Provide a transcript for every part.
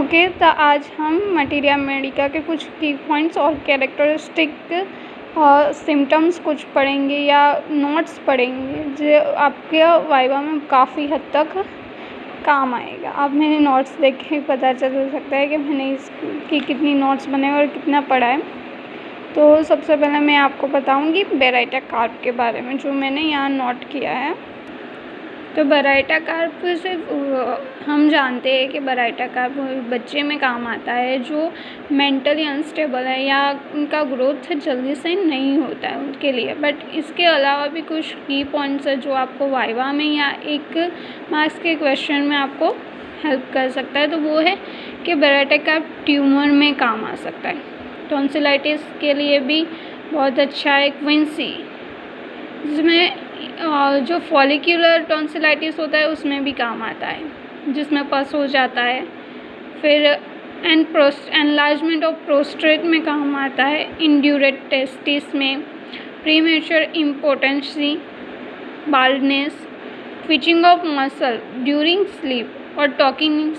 Okay, तो आज हम मटीरिया मेडिका के कुछ की पॉइंट्स और कैरेक्टरिस्टिक सिम्टम्स कुछ पढ़ेंगे या नोट्स पढ़ेंगे जो आपके वाइवा में काफ़ी हद तक काम आएगा। आप मेरे नोट्स देख के पता चल सकता है कि मैंने इसकी कितनी नोट्स बनाए और कितना पढ़ा है। तो सबसे पहले मैं आपको बताऊंगी बेराइटा कार्प के बारे में, जो मैंने यहाँ नोट किया है। तो बेराइटा कार्प सिर्फ हम जानते हैं कि बेराइटा कार्प बच्चे में काम आता है जो मेंटली अनस्टेबल है या उनका ग्रोथ जल्दी से नहीं होता है उनके लिए। बट इसके अलावा भी कुछ की पॉइंट्स है जो आपको वाइवा में या एक मार्क्स के क्वेश्चन में आपको हेल्प कर सकता है। तो वो है कि बेराइटा कार्प ट्यूमर में काम आ सकता है। टॉन्सिलाइटिस के लिए भी बहुत अच्छा है। क्विंसी, जिसमें जो फॉलिक्यूलर टॉन्सिलाइटिस होता है उसमें भी काम आता है, जिसमें पस हो जाता है। फिर एनलार्जमेंट ऑफ प्रोस्टेट में काम आता है। इंड्यूरेट टेस्टिस में, premature impotency, baldness, twitching of muscle during sleep और टॉकिंग इन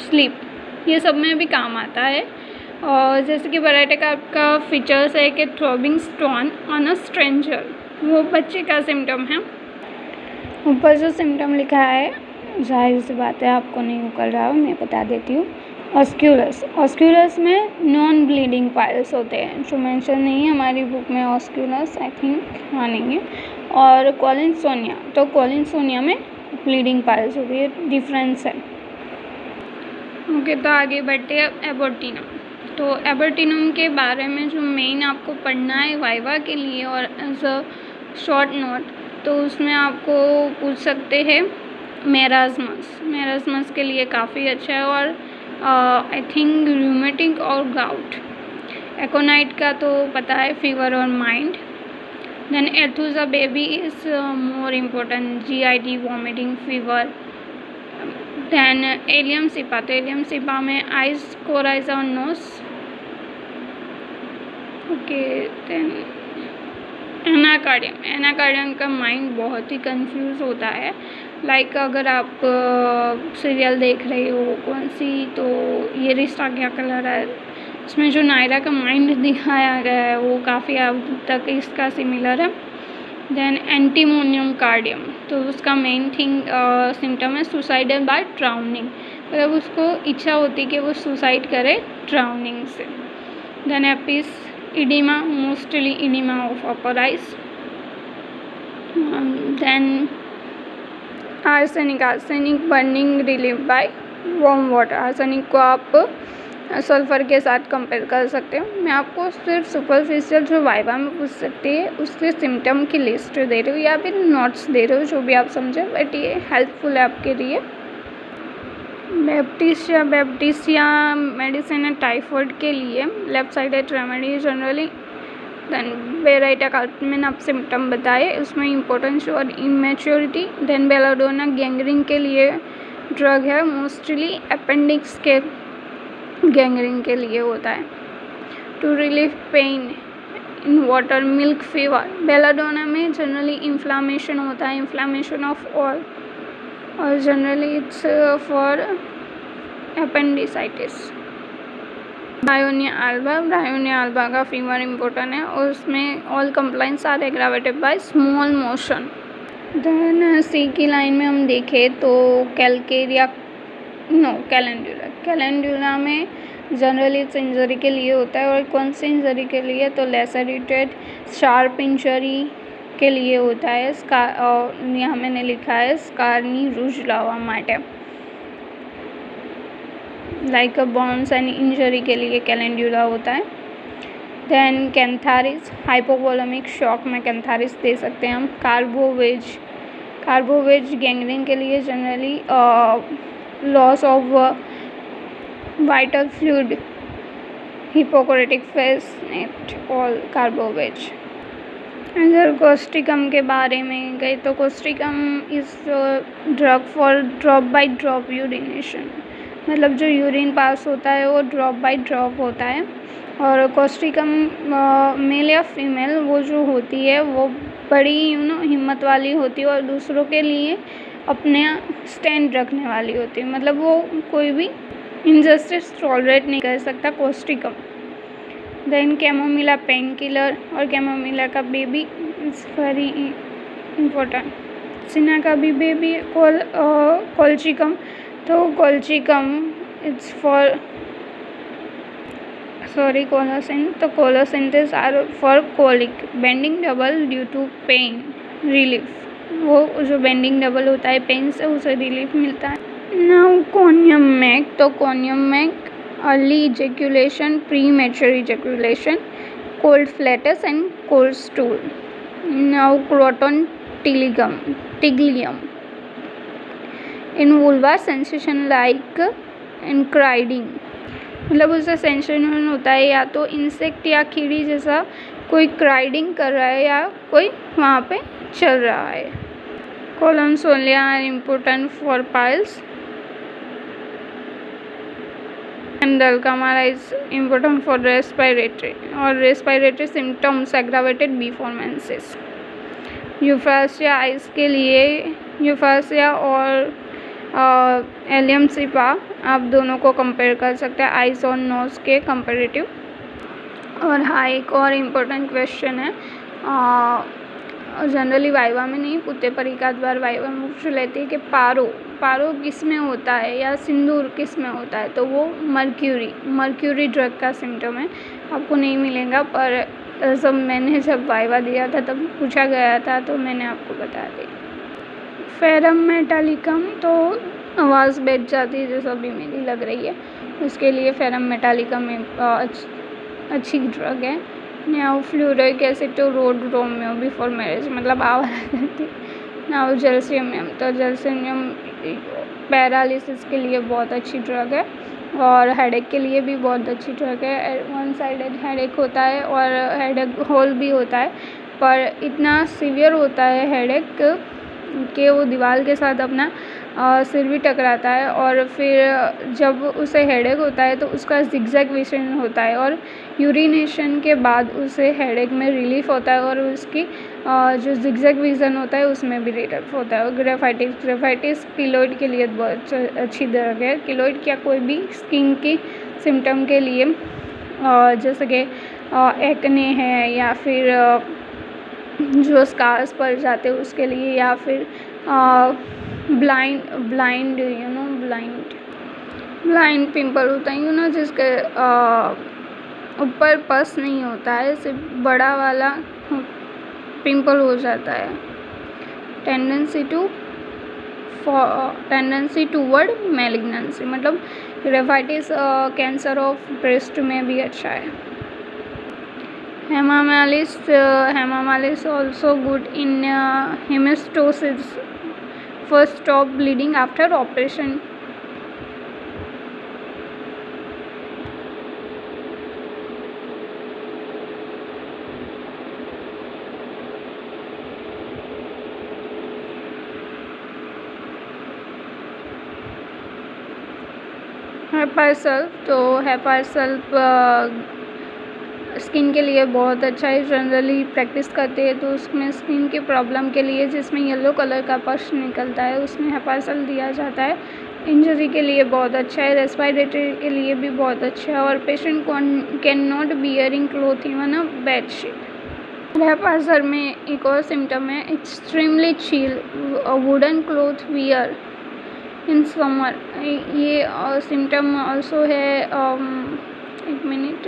स्लीप, ये सब में भी काम आता है। और जैसे कि बेराइटा कार्प का फीचर्स है कि throbbing stone on a stranger, वो बच्चे का सिम्टम है। ऊपर जो सिम्टम लिखा है जाहिर सी बात है आपको नहीं उकल रहा हो, मैं बता देती हूँ। ऑस्क्यूलस में नॉन ब्लीडिंग पाइल्स होते हैं, जो मेंशन नहीं है हमारी बुक में। ऑस्क्यूलस आई थिंक हाँ नहीं है। और कॉलिनसोनिया, तो कॉलिनसोनिया में ब्लीडिंग पाइल्स होती है, डिफरेंस है। ओके, तो आगे बढ़ते हैं एबॉर्टिनम। तो एबॉर्टिनम के बारे में जो मेन आपको पढ़ना है वाइवा के लिए और एज अ शॉर्ट नोट, तो उसमें आपको पूछ सकते हैं मेरास्मस के लिए काफ़ी अच्छा है। और आई थिंक रूमेटिक और गाउट। एकोनाइट का तो पता है, फीवर और mind. Then aethusa baby is more important, GID, vomiting, fever. Then allium cepa, तो एलियम सिपा में आइज, कोराइजा और नोस। ओके, देन एनाकार्डियम का माइंड बहुत ही कंफ्यूज होता है। लाइक अगर आप सीरियल देख रहे हो कौन सी, तो ये रिश्ता क्या कलर है, उसमें जो नायरा का माइंड दिखाया गया है वो काफ़ी अब तक इसका सिमिलर है। देन एंटीमोनियम कार्डियम, तो उसका मेन सिम्टम है सुसाइडल बाय ड्राउनिंग, मतलब उसको इच्छा होती है कि वो सुसाइड करे ड्राउनिंग से। Then Apis oedema, mostly oedema of upper eyes. Then arsenic burning relieve by warm water. Arsenic को आप सल्फ़र के साथ कंपेयर कर सकते हो। मैं आपको सिर्फ सुपरफिशियल जो वाइवा में पूछ सकती है उसके सिम्टम की लिस्ट दे रही हूँ या फिर नोट्स दे रही हूँ, जो भी आप समझे, बट ये हेल्पफुल है आपके लिए। बैप्टिसिया मेडिसिन है टाइफाइड के लिए, left sided remedy generally. Then Baryta carb में आप सिम्टम बताए, उसमें इम्पोर्टेंस और इमेच्योरिटी। देन बेलाडोना गैंग्रीन के लिए ड्रग है, मोस्टली अपेंडिक्स के गैंग्रीन के लिए होता है। To relieve pain in water milk fever, belladonna में जनरली इन्फ्लामेशन होता है, इन्फ्लामेशन ऑफ ऑल, और generally it's for appendicitis. Bryonia alba का फीवर इम्पोर्टेंट है और उसमें all complaints are aggravated by small motion. Then c की लाइन में हम देखें तो कैलेंडुला में जनरली इट्स इंजरी के लिए होता है। और कौन सी इंजरी के लिए, तो लेसरेटेड शार्प इंजरी के लिए होता है। और यहाँ मैंने लिखा है स्कारनी रूजलावा माटे, like a burns and injury के लिए कैलेंडुला होता है। देन कैंथारिस, हाइपोवोलेमिक शॉक में कैंथारिस दे सकते हैं हम। कार्बोवेज गैंग्रीन के लिए generally loss of vital fluid, hippocratic face all carbo veg. अगर कोस्ट्रिकम के बारे में गए तो causticum is drug for drop by drop urination, मतलब जो यूरिन पास होता है वो ड्रॉप बाय ड्रॉप होता है। और कोस्ट्रिकम मेल या फीमेल वो जो होती है वो बड़ी हिम्मत वाली होती है और दूसरों के लिए अपने स्टैंड रखने वाली होती है, मतलब वो कोई भी इनजस्टिस टॉलरेट नहीं कर सकता, causticum. Then chamomilla pain killer और कैमोमिला का baby is very important. Cina का भी बेबी कोल्चिकम, तो कोल्चिकम इट्स फॉर कोलोसिन, तो colocynthis are for colic. Bending double due to pain relief, वो जो बेंडिंग डबल होता है पेन से उसे रिलीफ मिलता है। नाउ कोनियम मैक, तो conium mac early ejaculation, premature ejaculation, cold flatus and cold stool. Now croton tiglium in vulva sensation like एनक्राइडिंग, मतलब उससे सेंसेशन होता है या तो इंसेक्ट या कीड़ी जैसा कोई क्राइडिंग कर रहा है या कोई वहाँ पे चल रहा है। Collinsonia are important for piles and dulcamara is important for respiratory और respiratory symptoms aggravated before menses. Euphrasia eyes के लिए यूफ्रासिया और एलियम सिपा आप दोनों को कंपेयर कर सकते हैं आइस और नोज के कंपेरेटिव। और हाँ, एक और इम्पोर्टेंट क्वेश्चन है, जनरली वाइवा में नहीं पूछते पर एक आध बार वाइवा में पूछ लेती है कि पारो किस में होता है या सिंदूर किस में होता है, तो वो मर्क्यूरी ड्रग का सिम्टम है। आपको नहीं मिलेगा पर जब वाइवा दिया था तब पूछा गया था तो मैंने आपको बता दी। फेरम मेटालिकम, तो आवाज़ बैठ जाती है जैसा अभी मेरी लग रही है, उसके लिए फेरम मेटालिकम अच्छी ड्रग है। Now fluoric acid to road Romeo before marriage, मतलब आवाज़ करती। नाउ जलसेनियम, तो जलसेनियम पैरालिसिस के लिए बहुत अच्छी ड्रग है और हेडेक के लिए भी बहुत अच्छी ड्रग है। वन साइडेड हेडेक होता है और हेडेक होल भी होता है, पर इतना सीवियर होता है हेडेक कि वो दीवार के साथ अपना सिर भी टकराता है और फिर जब उसे हेडेक होता है तो उसका जिगजैग विजन होता है और यूरिनेशन के बाद उसे हेडेक में रिलीफ होता है और उसकी जो जिगजैग विजन होता है उसमें भी रिलीफ होता है। ग्रेफाइटिस किलोइड के लिए बहुत अच्छी ड्रग है। किलोइड क्या कोई भी स्किन की सिम्टम के लिए जैसे कि एक्ने है या फिर जो स्कार्स पड़ जाते हैं उसके लिए, या फिर ब्लाइंड पिंपल होता है जिसके ऊपर पस नहीं होता है, सिर्फ बड़ा वाला पिंपल हो जाता है। टेंडेंसी टूवर्ड मैलिग्नेंसी, मतलब ग्रेफाइटिस कैंसर ऑफ ब्रेस्ट में भी अच्छा है। हेमामालिस also good in hemostasis, first stop bleeding after operation. हेपारसल्फ, तो हेपारसल्फ स्किन के लिए बहुत अच्छा है। जनरली प्रैक्टिस करते हैं तो उसमें स्किन की प्रॉब्लम के लिए जिसमें येलो कलर का पश निकलता है उसमें हेपारसल दिया जाता है। इंजरी के लिए बहुत अच्छा है, रेस्पिरेटरी के लिए भी बहुत अच्छा है और patient can not bearing cloth even a bed sheet. Hepar sul में एक और सिम्टम है extremely chill wooden cloth wear in summer, ये सिम्टम ऑल्सो है। एक मिनट,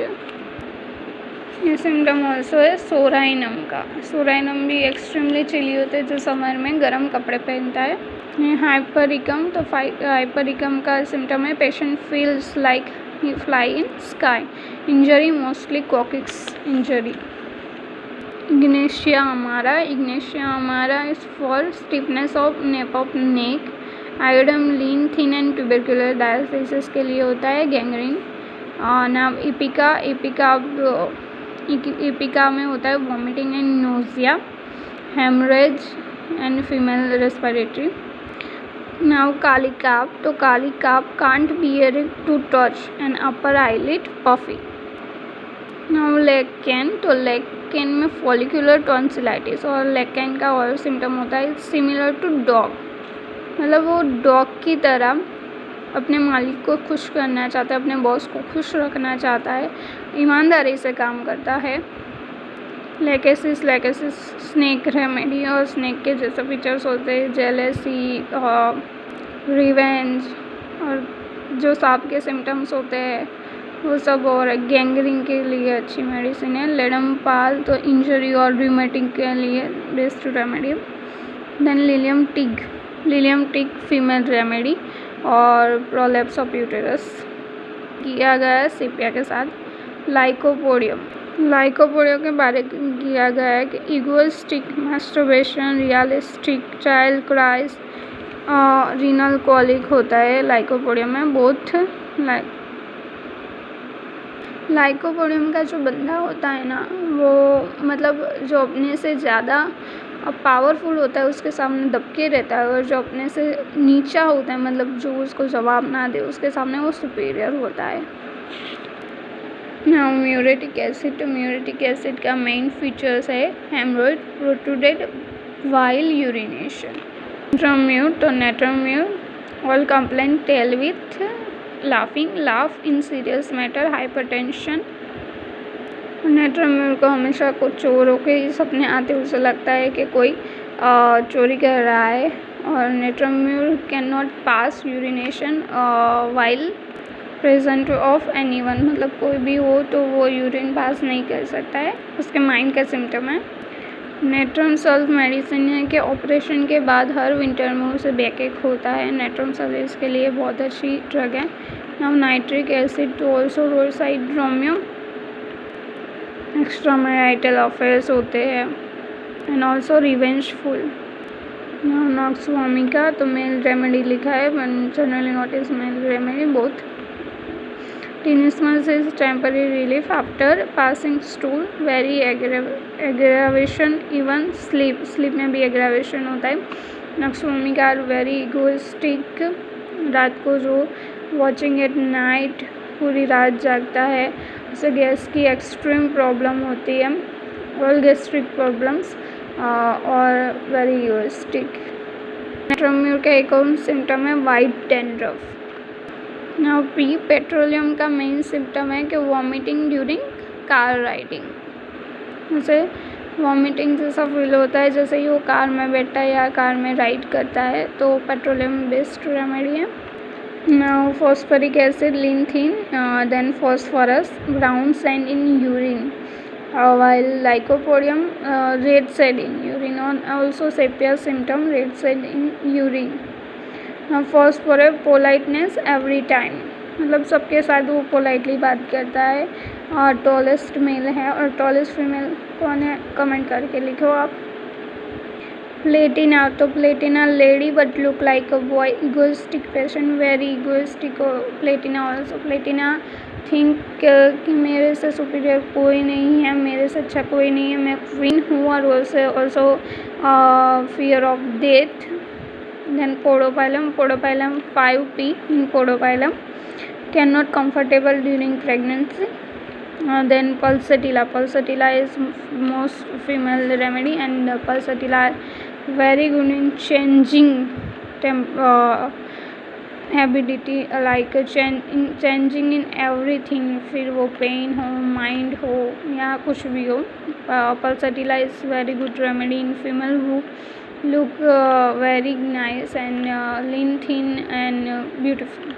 ये सिम्टम ऑल्सो है सोराइनम का। सोराइनम भी एक्सट्रीमली चिली होते हैं जो समर में गर्म कपड़े पहनता है। हाइपरिकम, तो हाइपरिकम का सिम्टम है patient feels like he fly in sky. Injury mostly coccyx injury. Ignatia amara is for stiffness of nape of neck. Iodum lean thin and tubercular dialysis के लिए होता है। गैंग्रीन। नाम इपिका में होता है vomiting and nausea, haemorrhage and female respiratory. Now kali carb, तो kali carb can't bear to touch an upper eyelid puffy. Now lac can, तो लेग कैन में फॉलिकुलर टॉन्सिलाइटिस और लेग कैन का और सिम्टम होता है सिमिलर टू डॉग, मतलब वो डॉग की तरह अपने मालिक को खुश करना चाहता है, अपने बॉस को खुश रखना चाहता है, ईमानदारी से काम करता है। लेकेसिस स्नेक रेमेडी, और स्नेक के जैसे फीचर्स होते हैं जेलेसी, रिवेंज, और जो सांप के सिम्टम्स होते हैं वो सब, और गैंग्रीन के लिए अच्छी मेडिसिन है। लेडम पाल तो इंजरी और रूमेटिक के लिए best remedy. Then Lilium tig female remedy, और प्रोलेप्स ऑफ यूटेरस किया गया है सेपिया के साथ। लाइकोपोडियम के बारे में किया गया है कि egoistic masturbation, realistic child cries, renal colic होता है लाइकोपोडियम में। बोथ लाइकोपोडियम का जो बंदा होता है ना, वो मतलब जो अपने से ज़्यादा पावरफुल होता है उसके सामने दबके रहता है, और जो अपने से नीचा होता है, मतलब जो उसको जवाब ना दे, उसके सामने वो सुपीरियर होता है। नाउ म्यूरेटिक एसिड का मेन फीचर्स है haemorrhoid, protruded while urination. Natrum mur all complaint tell with laugh in serious matter, hypertension. Natrum mur को हमेशा कुछ चोरों के सपने आते, उसे लगता है कि कोई चोरी कर रहा है। और natrum mur can not pass urination while present of anyone, मतलब कोई भी हो तो वो यूरिन पास नहीं कर सकता है, उसके माइंड का सिम्टम है। नेट्रम सल्फ मेडिसिन है कि ऑपरेशन के बाद हर विंटर में उसे बैकएक होता है। नेट्रम सल्फ इसके लिए बहुत अच्छी ड्रग है। Now nitric acid to also रोसाइड्रोमियम, एक्स्ट्रा मैरिटल अफेयर्स होते हैं and also revengeful. Now nux vomica तो मेल रेमेडी लिखा है, generally notice male remedy both. Tenesmus is temporary relief after passing stool, very aggravation, even sleep में भी aggravation होता है। नक्सोमिका आर वेरी इगोइस्टिक, रात को जो वॉचिंग एट नाइट पूरी रात जागता है, उसे गैस की एक्सट्रीम प्रॉब्लम होती है, ऑल गैस्ट्रिक प्रॉब्लम्स, और वेरी इगोइस्टिक। नेट्रम्यूर का एक और सिम्टम है वाइट डैंड्रफ। नाउ पेट्रोलियम का मेन सिम्टम है कि वॉमिटिंग ड्यूरिंग कार राइडिंग, उसे वॉमिटिंग जैसा फील होता है जैसे ही वो कार में बैठता है या कार में राइड करता है, तो पेट्रोलियम बेस्ट रेमेडी है। नाउ फॉस्फरिक एसिड, लिंथीन, then phosphorus, brown sand in urine, while lycopodium red sand in urine, and also sepia symptom red sand in urine. First for है पोलाइटनेस एवरी टाइम, मतलब सबके साथ वो politely बात करता है, और टॉलेस्ट मेल है, और टॉलेस्ट फीमेल कौन है कमेंट करके लिखो आप। प्लेटिना, तो Platina lady but look like a boy, egoistic patient, very egoistic Platina. Also Platina think कि मेरे से सुपीरियर कोई नहीं है, मेरे से अच्छा कोई नहीं है, मैं क्वीन हूँ, और also fear of death. Then podopilum 5p in podopilum, cannot comfortable during pregnancy. Then pulsatilla is most female remedy, and pulsatilla very good in changing हैबिलिटी, लाइक चेंजिंग इन एवरीथिंग, फिर वो पेन हो, mind हो, या कुछ भी हो। Pulsatilla is very good remedy in female who look very nice and lean, thin and beautiful.